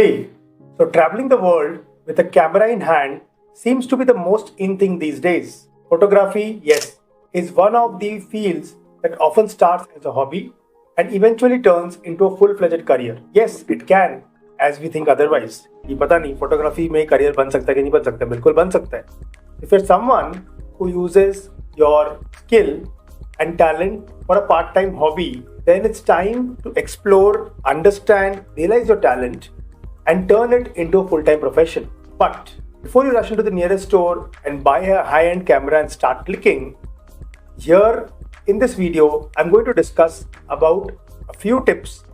Hey, so traveling the world with a camera in hand seems to be the most in thing these days. Photography, yes, is one of the fields that often starts as a hobby and eventually turns into a full-fledged career. Yes, it can, as we think otherwise. ये पता नहीं photography में career बन सकता है कि नहीं बन सकता, बिल्कुल बन सकता है. If you're someone who uses your skill and talent for a part-time hobby, then it's time to explore, understand, realize your talent and turn it into a full-time profession. But before you rush into the nearest store and buy a high-end camera and start clicking, here in this video, I'm going to discuss about a few tips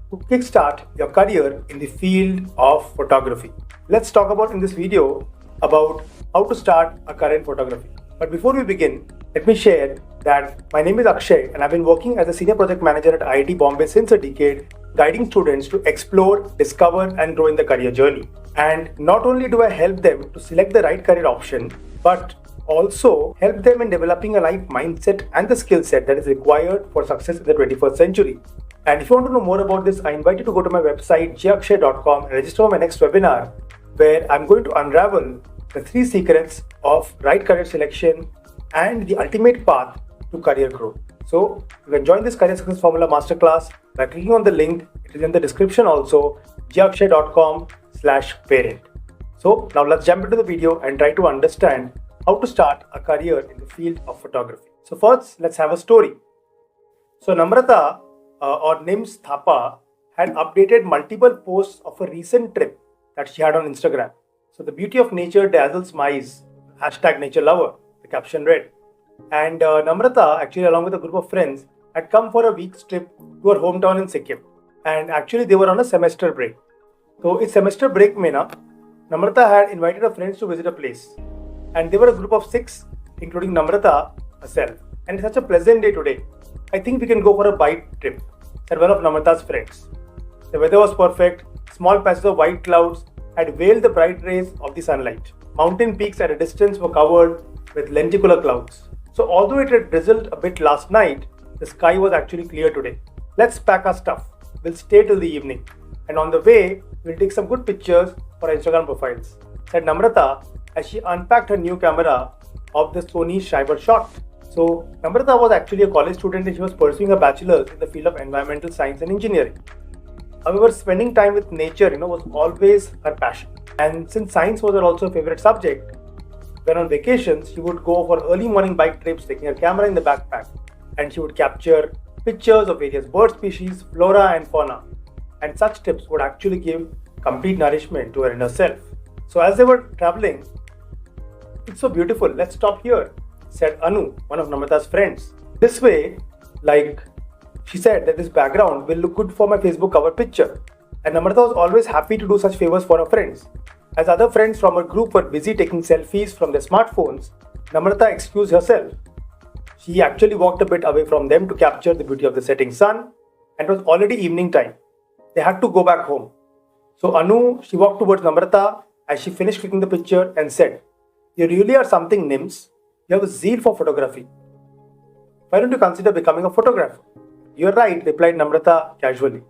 to kickstart your career in the field of photography. Let's talk about in this video about how to start a career in photography. But before we begin, let me share that my name is Akshay and I've been working as a senior project manager at IIT Bombay since a decade, guiding students to explore, discover and grow in the career journey. And not only do I help them to select the right career option, but also help them in developing a life mindset and the skill set that is required for success in the 21st century. And if you want to know more about this, I invite you to go to my website jakshay.com and register for my next webinar where I'm going to unravel the 3 secrets of right career selection and the ultimate path to career growth. So you can join this Career Success Formula Masterclass by clicking on the link. It is in the description also, jakshay.com/parent. So now let's jump into the video and try to understand how to start a career in the field of photography. So first, let's have a story. So Namrata or Nims Thapa had updated multiple posts of a recent trip that she had on Instagram. So the beauty of nature dazzles my eyes, #NatureLover, the caption read. And Namrata, actually along with a group of friends, had come for a week's trip to her hometown in Sikkim. And actually they were on a semester break. So in semester break mein na, Namrata had invited her friends to visit a place. And they were a group of 6, including Namrata herself. And it's such a pleasant day today. I think we can go for a bike trip, said one of Namrata's friends. The weather was perfect. Small patches of white clouds had veiled the bright rays of the sunlight. Mountain peaks at a distance were covered with lenticular clouds. So although it had drizzled a bit last night, the sky was actually clear today. Let's pack our stuff. We'll stay till the evening. And on the way, we'll take some good pictures for our Instagram profiles, said Namrata as she unpacked her new camera of the Sony Schreiber Shot. So Namrata was actually a college student and she was pursuing a bachelor's in the field of environmental science and engineering. However, spending time with nature, was always her passion. And since science was her also favorite subject, when on vacations, she would go for early morning bike trips, taking her camera in the backpack, and she would capture pictures of various bird species, flora and fauna. And such trips would actually give complete nourishment to her inner self. So as they were traveling, "It's so beautiful, let's stop here," said Anu, one of Namrata's friends. "This way, she said that this background will look good for my Facebook cover picture." And Namrata was always happy to do such favors for her friends. As other friends from her group were busy taking selfies from their smartphones, Namrata excused herself. She actually walked a bit away from them to capture the beauty of the setting sun, and it was already evening time. They had to go back home. So Anu, she walked towards Namrata as she finished clicking the picture and said, "You really are something, Nims. You have a zeal for photography. Why don't you consider becoming a photographer?" "You're right," replied Namrata casually.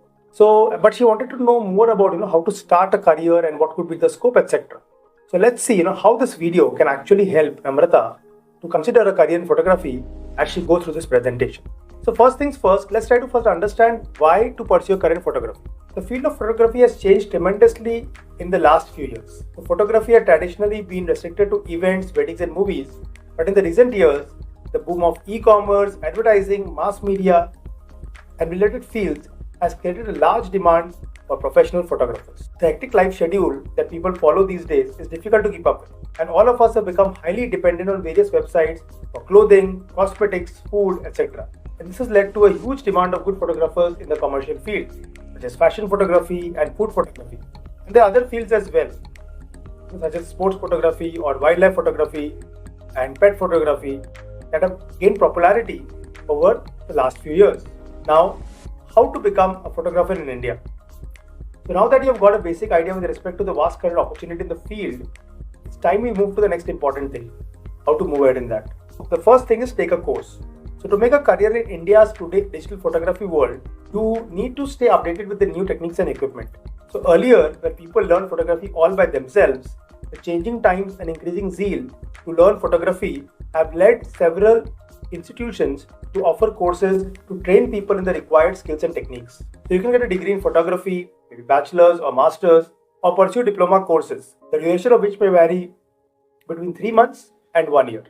But she wanted to know more about how to start a career and what could be the scope, etc. So let's see how this video can actually help Namrata to consider a career in photography as she goes through this presentation. So first things first, let's try to first understand why to pursue a career in photography. The field of photography has changed tremendously in the last few years. So photography had traditionally been restricted to events, weddings and movies, but in the recent years, the boom of e-commerce, advertising, mass media and related fields has created a large demand for professional photographers. The hectic life schedule that people follow these days is difficult to keep up with, and all of us have become highly dependent on various websites for clothing, cosmetics, food, etc. And this has led to a huge demand of good photographers in the commercial field, such as fashion photography and food photography. And there are other fields as well, such as sports photography or wildlife photography and pet photography that have gained popularity over the last few years. Now, how to become a photographer in India? So now that you have got a basic idea with respect to the vast career opportunity in the field, it's time we move to the next important thing, how to move ahead in that. The first thing is take a course. So to make a career in India's today digital photography world, you need to stay updated with the new techniques and equipment. So earlier, when people learned photography all by themselves, the changing times and increasing zeal to learn photography have led several institutions to offer courses to train people in the required skills and techniques. So you can get a degree in photography, maybe bachelor's or master's, or pursue diploma courses, the duration of which may vary between 3 months and 1 year.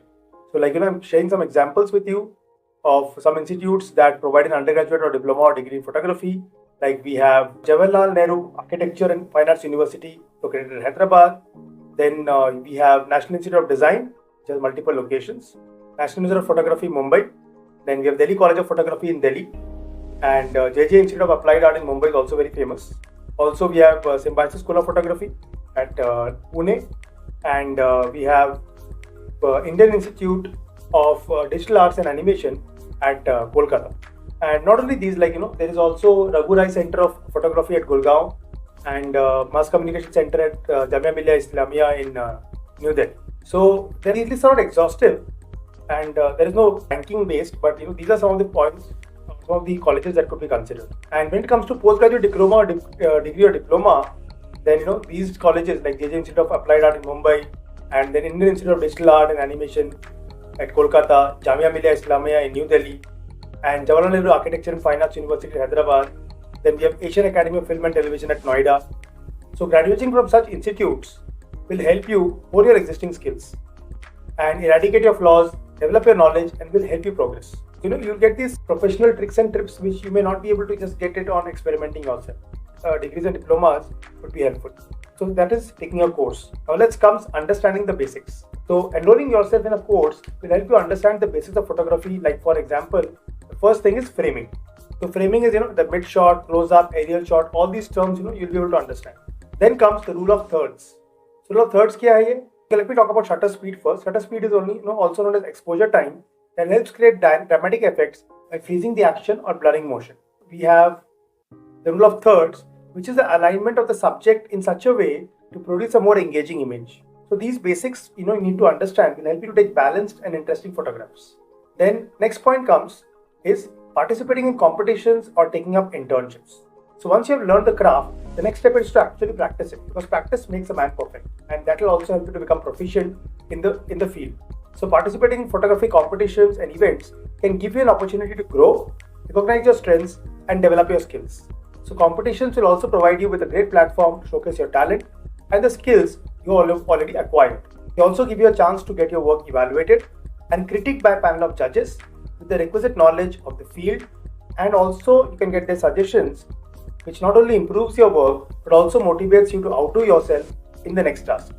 So I'm sharing some examples with you of some institutes that provide an undergraduate or diploma or degree in photography. Like we have Jawaharlal Nehru Architecture and Fine Arts University located in Hyderabad. Then we have National Institute of Design, which has multiple locations. National Museum of Photography, Mumbai. Then we have Delhi College of Photography in Delhi. And JJ Institute of Applied Art in Mumbai is also very famous. Also, we have Symbiosis School of Photography at Pune. And we have Indian Institute of Digital Arts and Animation at Kolkata. And not only these, there is also Raghu Rai Center of Photography at Gurgaon and Mass Communication Center at Jamia Millia Islamia in New Delhi. So these lists are not exhaustive, and there is no ranking based, but these are some of the points, some of the colleges that could be considered. And when it comes to postgraduate diploma or degree or diploma, then these colleges like JJ Institute of Applied Art in Mumbai, and then Indian Institute of Digital Art and Animation at Kolkata, Jamia Millia Islamia in New Delhi, and Jawaharlal Nehru Architecture and Fine Arts University in Hyderabad. Then we have Asian Academy of Film and Television at Noida. So graduating from such institutes will help you hone your existing skills and eradicate your flaws, develop your knowledge, and will help you progress. You'll get these professional tricks and tips which you may not be able to just get it on experimenting yourself. Degrees and diplomas would be helpful. So that is taking a course. Now let's come understanding the basics. So enrolling yourself in a course will help you understand the basics of photography. Like for example, the first thing is framing. So framing is the mid shot, close up, aerial shot, all these terms you'll be able to understand. Then comes the rule of thirds. So rule of thirds kya hai ye? Okay, let me talk about shutter speed first. Shutter speed is only also known as exposure time that helps create dramatic effects by freezing the action or blurring motion. We have the rule of thirds, which is the alignment of the subject in such a way to produce a more engaging image. So these basics you need to understand will help you to take balanced and interesting photographs. Then next point comes is participating in competitions or taking up internships. So once you have learned the craft, the next step is to actually practice it, because practice makes a man perfect, and that will also help you to become proficient in the field. So participating in photography competitions and events can give you an opportunity to grow, recognize your strengths, and develop your skills. So competitions will also provide you with a great platform to showcase your talent and the skills you already acquired. They also give you a chance to get your work evaluated and critiqued by a panel of judges with the requisite knowledge of the field, and also you can get their suggestions, which not only improves your work but also motivates you to outdo yourself in the next task.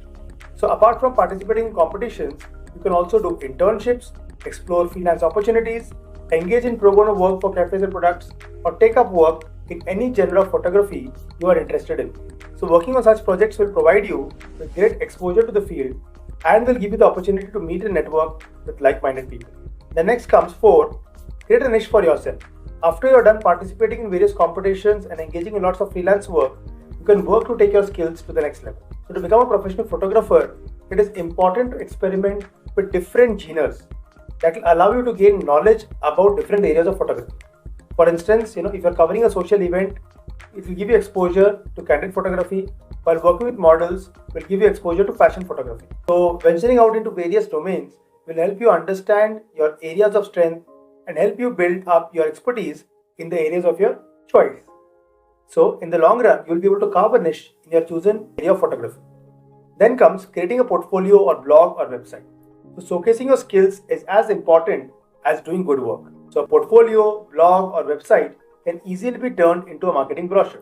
So apart from participating in competitions, you can also do internships, explore freelance opportunities, engage in pro bono work for cafes and products, or take up work in any genre of photography you are interested in. So working on such projects will provide you with great exposure to the field and will give you the opportunity to meet and network with like-minded people. The next comes 4, create a niche for yourself. After you're done participating in various competitions and engaging in lots of freelance work, you can work to take your skills to the next level. So to become a professional photographer, it is important to experiment with different genres that will allow you to gain knowledge about different areas of photography. For instance, if you're covering a social event, it will give you exposure to candid photography, while working with models will give you exposure to fashion photography. So venturing out into various domains will help you understand your areas of strength and help you build up your expertise in the areas of your choice. So in the long run, you will be able to carve a niche in your chosen area of photography. Then comes creating a portfolio or blog or website. So showcasing your skills is as important as doing good work. So a portfolio, blog or website can easily be turned into a marketing brochure.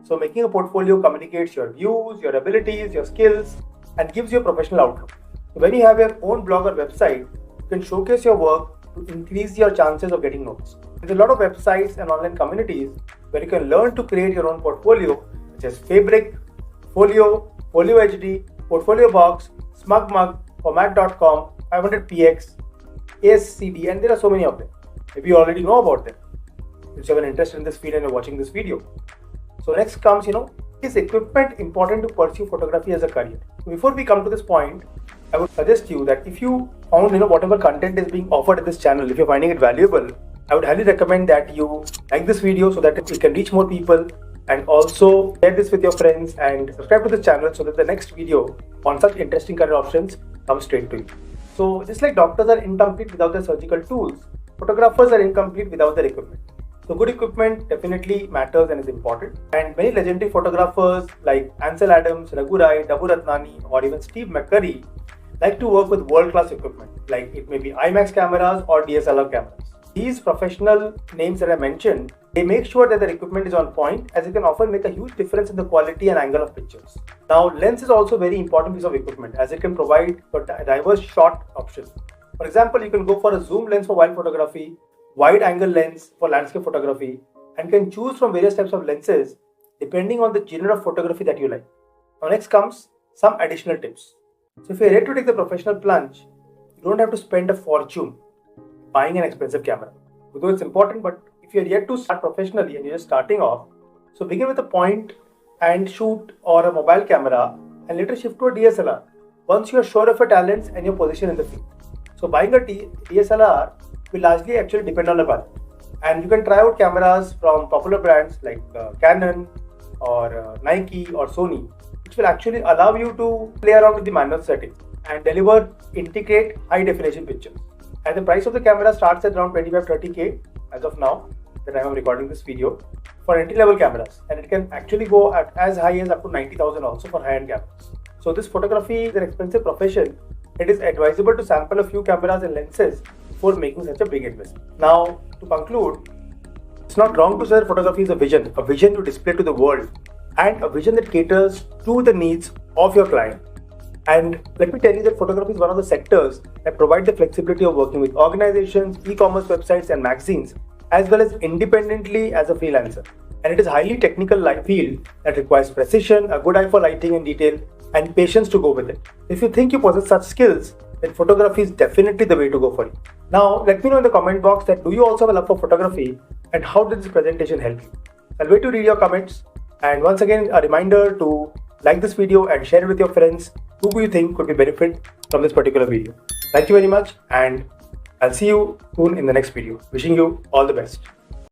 So making a portfolio communicates your views, your abilities, your skills, and gives you a professional outlook. So when you have your own blog or website, you can showcase your work to increase your chances of getting noticed. There's a lot of websites and online communities where you can learn to create your own portfolio, such as Fabric, Folio, Folio HD, Portfolio Box, SmugMug, Format.com, 500px, ASCD, and there are so many of them. Maybe you already know about them. If you have an interest in this field and you're watching this video. So next comes, is equipment important to pursue photography as a career? Before we come to this point, I would suggest you that if you found, whatever content is being offered in this channel, if you're finding it valuable, I would highly recommend that you like this video so that it can reach more people, and also share this with your friends and subscribe to the channel so that the next video on such interesting career options comes straight to you. So just like doctors are incomplete without their surgical tools, photographers are incomplete without their equipment. So good equipment definitely matters and is important. And many legendary photographers like Ansel Adams, Raghu Rai, Dabu Ratnani, or even Steve McCurry like to work with world-class equipment, like it may be IMAX cameras or DSLR cameras. These professional names that I mentioned, they make sure that their equipment is on point, as it can often make a huge difference in the quality and angle of pictures. Now, lens is also a very important piece of equipment, as it can provide a diverse shot options. For example, you can go for a zoom lens for wild photography, wide angle lens for landscape photography, and can choose from various types of lenses depending on the genre of photography that you like. Now, next comes some additional tips. So if you're ready to take the professional plunge, you don't have to spend a fortune buying an expensive camera. Although it's important, but if you're yet to start professionally and you're just starting off, so begin with a point and shoot or a mobile camera and later shift to a DSLR once you're sure of your talents and your position in the field. So buying a DSLR will largely actually depend on the budget. And you can try out cameras from popular brands like Canon or Nike or Sony, which will actually allow you to play around with the manual settings and deliver intricate high definition pictures. And the price of the camera starts at around 25-30K as of now, the time I'm recording this video, for entry-level cameras, and it can actually go at as high as up to 90,000 also for high-end cameras. So this photography is an expensive profession. It is advisable to sample a few cameras and lenses before making such a big investment. Now, to conclude, it's not wrong to say that photography is a vision to display to the world, and a vision that caters to the needs of your client. And let me tell you that photography is one of the sectors that provide the flexibility of working with organizations, e-commerce websites and magazines, as well as independently as a freelancer. And it is a highly technical field that requires precision, a good eye for lighting and detail, and patience to go with it. If you think you possess such skills, then photography is definitely the way to go for you. Now, let me know in the comment box that do you also have a love for photography and how did this presentation help you? I'll wait to read your comments. And once again, a reminder to like this video and share it with your friends who you think could be benefit from this particular video. Thank you very much, and I'll see you soon in the next video. Wishing you all the best.